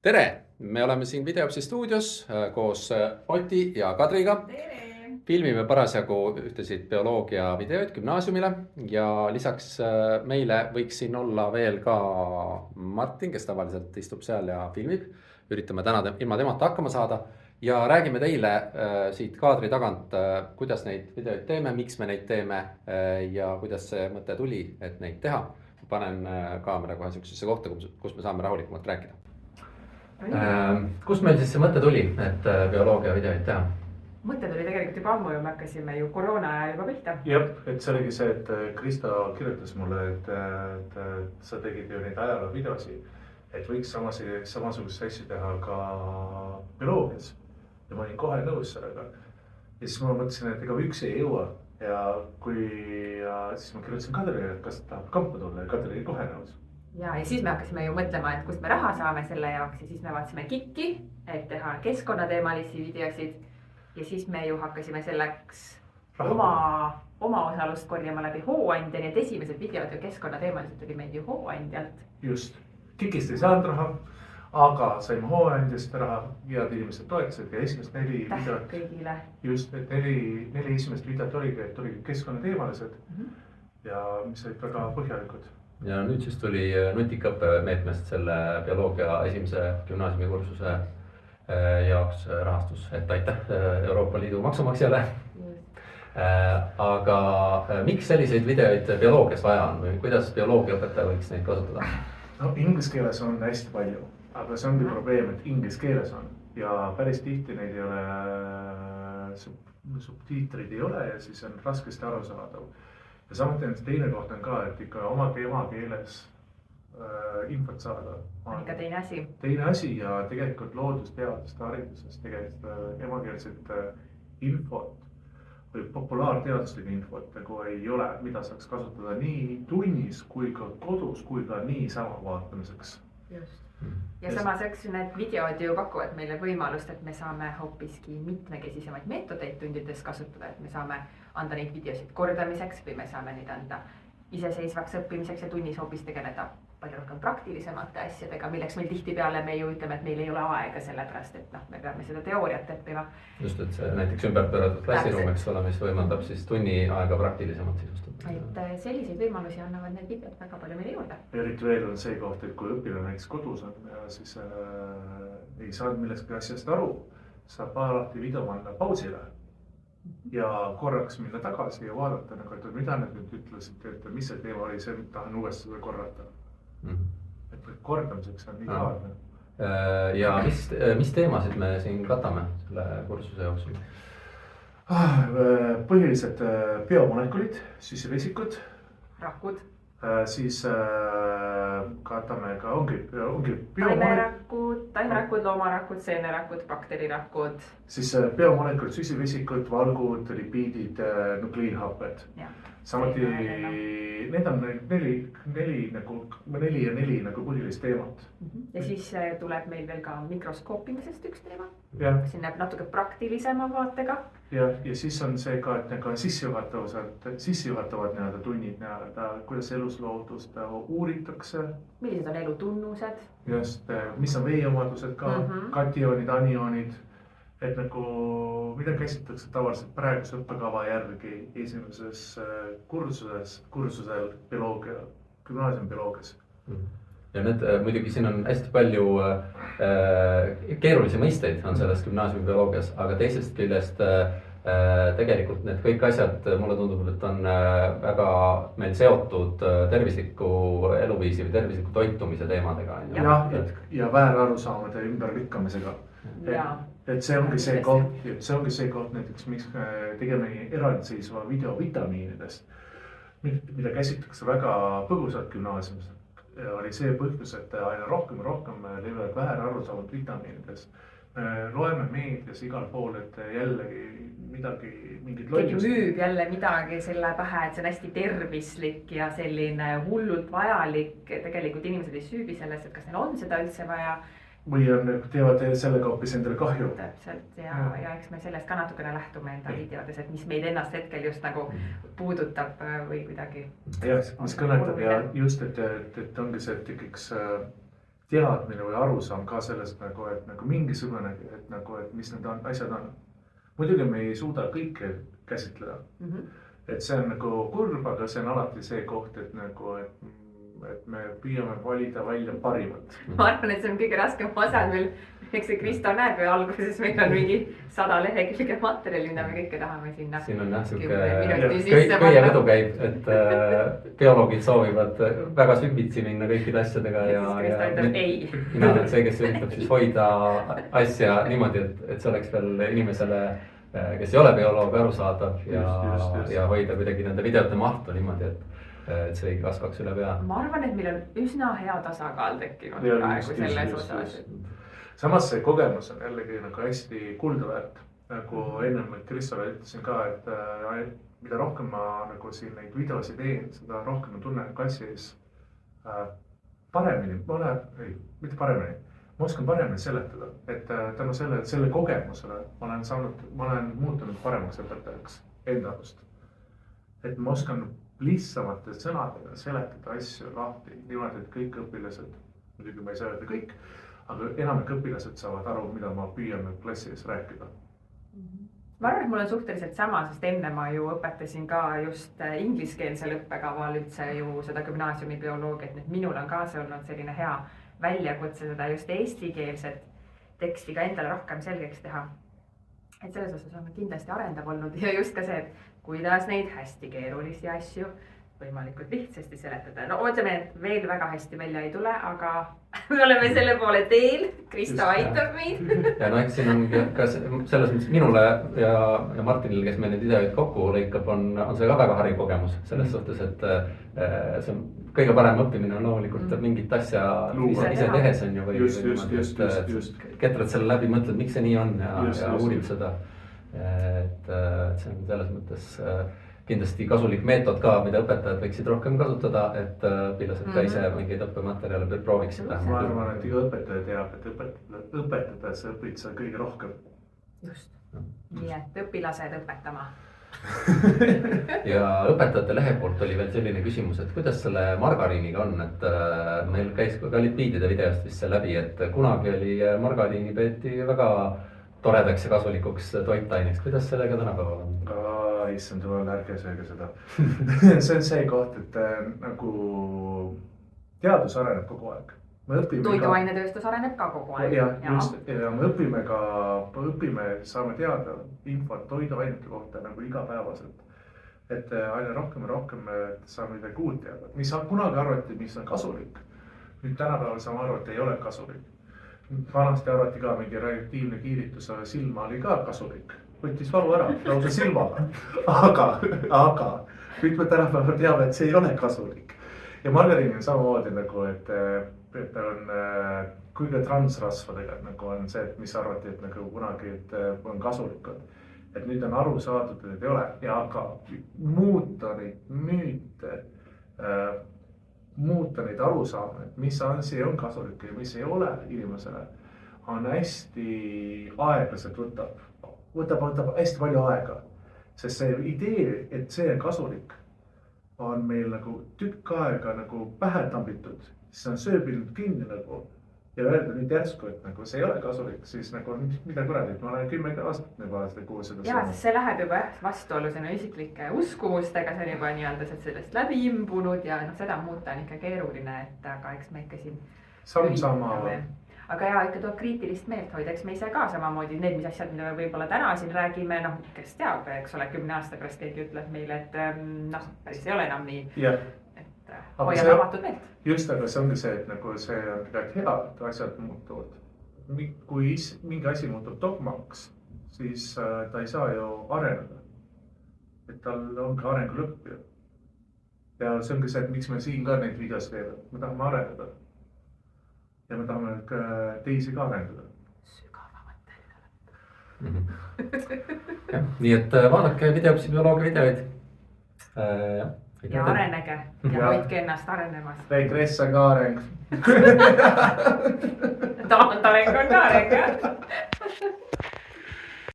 Tere! Me oleme siin Videopsi stuudios koos Oti ja Kadriga. Tere! Filmime parasjagu ühtesid bioloogia videoid gümnaasiumile ja lisaks meile võiks siin olla veel ka Martin, kes tavaliselt istub seal ja filmib. Üritame täna ilma temata hakkama saada ja räägime teile siit kaadri tagant, kuidas neid videoid teeme, miks me neid teeme ja kuidas see mõte tuli, et neid teha. Panen kaamera kohe sihukesesse kohta, kus me saame rahulikumalt rääkida. Kust meil siis see mõte tuli, et bioloogia videoid teha? Mõte tuli tegelikult juba ammu ja me hakkasime ju koroona ajal juba pihta. Jah, et see oligi see, et Krista kirjutas mulle, et sa tegid ju neid ajaloo videosi, et võiks samasugust asju teha ka bioloogias. Ja ma olin kohe nõus sellega. Ja siis ma mõtlesin, et ega üks ei jõua. Ja siis ma kirjutasin Kadrile, et kas tahab kampa tulla ja Kadri oli kohe nõus. Ja siis me hakkasime ju mõtlema, et kust me raha saame selle jaoks ja siis me vaatasime Kikki, et teha keskkonnateemalisi videosid. Ja siis me ju hakkasime selleks oma osalust korjama läbi Hooandja, nii et esimesed videod ju keskkonnateemaliselt oli meil ju Hooandjalt. Just, Kikist ei saanud raha, aga saime Hooandjast raha, head inimesed toetasid ja esimest 4 videot. Kõigile. Just, et 4 esimest videot oligi keskkonnateemalised ja mis olid väga põhjalikud. Ja nüüd siis tuli nutikaõppe meetmest selle bioloogia esimese gümnaasiumikursuse jaoks rahastus, et aitäh Euroopa Liidu maksumaksjale. Aga miks selliseid videoid bioloogias vaja on või kuidas bioloogiaõpetaja võiks neid kasutada? No inglise keeles on hästi palju, aga see ongi probleem, et inglise keeles on ja päris tihti neid ei ole, subtiitrid ei ole ja siis on raskesti aru saadav. Ja samuti teine koht on ka, et ikka oma emakeeles infot saada. On ikka teine asi. Teine asi ja tegelikult loodusteaduste hariduses tegelikult emakeelset infot või populaarteaduslikku infot nagu ei ole, mida saaks kasutada nii tunnis kui ka kodus kui ka niisama vaatamiseks. Just. Ja samaseks need videod ju pakuvad meile võimalust, et me saame hoopiski mitmekesisemaid meetodeid tundides kasutada, et me saame anda neid videosid kordamiseks või me saame neid anda iseseisvaks õppimiseks ja tunnis hoopis tegeleda palju rohkem praktilisemate asjadega, milleks meil tihtipeale me ju ütleme, et meil ei ole aega sellepärast, et me peame seda teooriat õppima. Just, et see näiteks ümberpööratud klassiruum, eks ole, mis võimaldab siis tunni aega praktilisemalt sisustada. Et selliseid võimalusi annavad need videod väga palju meile juurde. Eriti veel on see koht, et kui õpilane näiteks kodus on ja siis ei saanud millestki asjast aru, saab alati video panna pausile ja korraks minna tagasi ja vaadata, et mida nad nüüd ütlesid, et mis see teema oli, see tahan uuesti seda korrata. Et kordamiseks on nii kaarne. Ja mis teemasid me siin katame selle kursuse jooksul? Põhiliselt biomolekulid, süsivesikud. Rakud. Siis katame ka ongi taimerakud, loomarakud, seenerakud, bakterirakud. Siis biomolekulid, süsivesikud, valgud, lipiidid, nukliinhapped. Samuti need on 4 nagu põhilist teemat. Ja siis tuleb meil veel ka mikroskoopimisest üks teema. Siin näeb natuke praktilisema vaatega. Ja siis on see ka, et nagu sissejuhatavad tunnid, kuidas elusloodust uuritakse. Millised on elutunnused? Just, mis on veeomadused ka, kationid, anionid. Et nagu, mida käsitletakse tavaliselt praeguse õppekava järgi esimeses kursusel bioloogia, gümnaasium bioloogias. Ja need muidugi siin on hästi palju keerulisi mõisteid on selles gümnaasiumi bioloogias, aga teisest küljest tegelikult need kõik asjad, mulle tundub, et on väga meil seotud tervisliku eluviisi või tervisliku toitumise teemadega. Ja väärarusaamade ümberlükkamisega. Et see ongi see koht näiteks, miks tegeme eraldiseisva video vitamiinidest, mida käsitletakse väga põgusalt gümnaasiumis. Oli see põhjus, et aina rohkem levivad väärarusaamad vitamiinidest. Loeme meedias igal pool, et jällegi mingid lollust. Keegi müüb jälle midagi selle pähe, et see on hästi tervislik ja selline hullult vajalik. Tegelikult inimesed ei süübi selles, et kas neil on seda üldse vaja. Või teevad sellega hoopis endale kahju. Täpselt ja eks me sellest ka natukene lähtume enda videodes, et mis meid ennast hetkel just nagu puudutab või kuidagi. Jah, mis kõnetab ja just, et ongi see, et tekiks teadmine või arusaam ka sellest nagu, et nagu mingisugune, et nagu, et mis need asjad on. Muidugi me ei suuda kõike käsitleda. Et see on nagu kurb, aga see on alati see koht, et nagu, et me püüame valida välja parimat. Ma arvan, et see on kõige raskem osa meil, eks see Kristo näeb ju alguses meil on mingi 100 lehekülge materjali, mida me kõike tahame sinna. Siin on jah siuke kõige vedu käib, et bioloogid soovivad väga sümbitsi minna kõikide asjadega ja mina olen see, kes üritab siis hoida asja niimoodi, et see oleks veel inimesele, kes ei ole bioloog, arusaadav ja hoida kuidagi nende videote mahtu niimoodi, et see ei kasvaks üle pea. Ma arvan, et meil on üsna hea tasakaal tekkinud praegu selles osas. Samas see kogemus on jällegi nagu hästi kuldaväärt. Nagu ennem Kristole ütlesin ka, et mida rohkem ma nagu siin neid videosid teen, seda rohkem ma tunnen kassi ees paremini. Mitte paremini. Ma oskan paremini seletada, et tänu selle kogemusele ma olen muutunud paremaks õpetajaks enda arust. Et ma oskan lihtsamate sõnadega seletada asju lahti niimoodi, et kõik õpilased, muidugi ma ei saa öelda kõik, aga enamik õpilased saavad aru, mida ma püüan klassi ees rääkida. Ma arvan, et mul on suhteliselt sama, sest enne ma ju õpetasin ka just ingliskeelsel õppekaval üldse ju seda gümnaasiumi bioloogiat, nüüd minul on ka see olnud selline hea väljakutse seda just eestikeelset teksti ka endale rohkem selgeks teha. Et selles osas on kindlasti arendav olnud ja just ka see, et kuidas neid hästi keerulisi asju võimalikult lihtsasti seletada. No ütleme, et veel väga hästi välja ei tule, aga me oleme selle poole teel. Kristo aitab meid. Ja no eks siin on ka selles mõttes minule ja Martinile, kes meil neid videoid kokku lõikab, on see ka väga hariv kogemus. Selles suhtes, et see on kõige parem õppimine on loomulikult mingit asja ise tehes on ju. Just. Ketrad selle läbi, mõtled, miks see nii on ja uurib seda. Et see on selles mõttes kindlasti kasulik meetod ka, mida õpetajad võiksid rohkem kasutada, et õpilased ka ise mingeid õppematerjale prooviksid. Ma arvan, et iga õpetaja teab, et õpetada sa õpid sa kõige rohkem. Just. Nii et õpilased õpetama. Ja õpetajate lehe poolt oli veel selline küsimus, et kuidas selle margariiniga on, et meil käis ka lipiidide videost vist see läbi, et kunagi oli margariini peeti väga toredaks ja kasulikuks toitaineks. Kuidas sellega tänapäeval on? Issand jumal, ärge sööge seda. See on see koht, et nagu teadus areneb kogu aeg. Toiduainetööstus areneb ka kogu aeg. Ja me õpime, saame teada infot toiduainete kohta nagu igapäevaselt. Et aina rohkem ja rohkem saame midagi uut teada. Mis kunagi arvati, mis on kasulik. Nüüd tänapäeval saame aru, et ei ole kasulik. Vanasti arvati ka mingi radioaktiivne kiiritus silma oli ka kasulik. Võttis valu ära, lausa silmaga. Aga nüüd me tänapäeval teame, et see ei ole kasulik. Ja margariin on samamoodi nagu, et ta on kuigi transrasvadega nagu on see, et mis arvati, et nagu kunagi on kasulikud. Et nüüd on aru saadud, et ei ole. Ja aga muuta neid müüte, muuta neid arusaama, et mis asi on kasulik ja mis ei ole inimesele, on hästi aeglaselt võtab hästi palju aega. Sest see idee, et see on kasulik, on meil nagu tükk aega nagu pähe tambitud, siis on sööbinud kinni nagu ja öelda nüüd järsku, et nagu see ei ole kasulik, siis nagu mida kuradi, et ma olen 10 aastat juba kuhu seda ja, sest see läheb juba vastuolu sinu isiklike uskumustega, see on juba nii-öelda sellest läbi imbunud ja seda muuta on ikka keeruline, et aga eks me ikka siin sama. Aga ja ikka tuleb kriitilist meelt hoida, eks me ise ka samamoodi need, mis asjad, mida me võib-olla täna siin räägime, noh, kes teab, eks ole, 10 aasta pärast keegi ütleb meile, et noh, päris ei ole enam nii, et hoiame avatud meelt. Just, aga see ongi see, et nagu see on tegelikult hea, et asjad muutuvad. Kui mingi asi muutub dogmaks, siis ta ei saa ju areneda. Et tal ongi arengu lõpp ju. Ja see ongi see, et miks me siin ka neid videos teeme. Me tahame areneda. Ja me tahame teisi ka arendada. Sügava mõtteline. Nii et vaadake videopsühholoogia videoid. Ja arenege ja hoidke ennast arenemas. Regressa ka areng. Taantareng on ka areng, jah.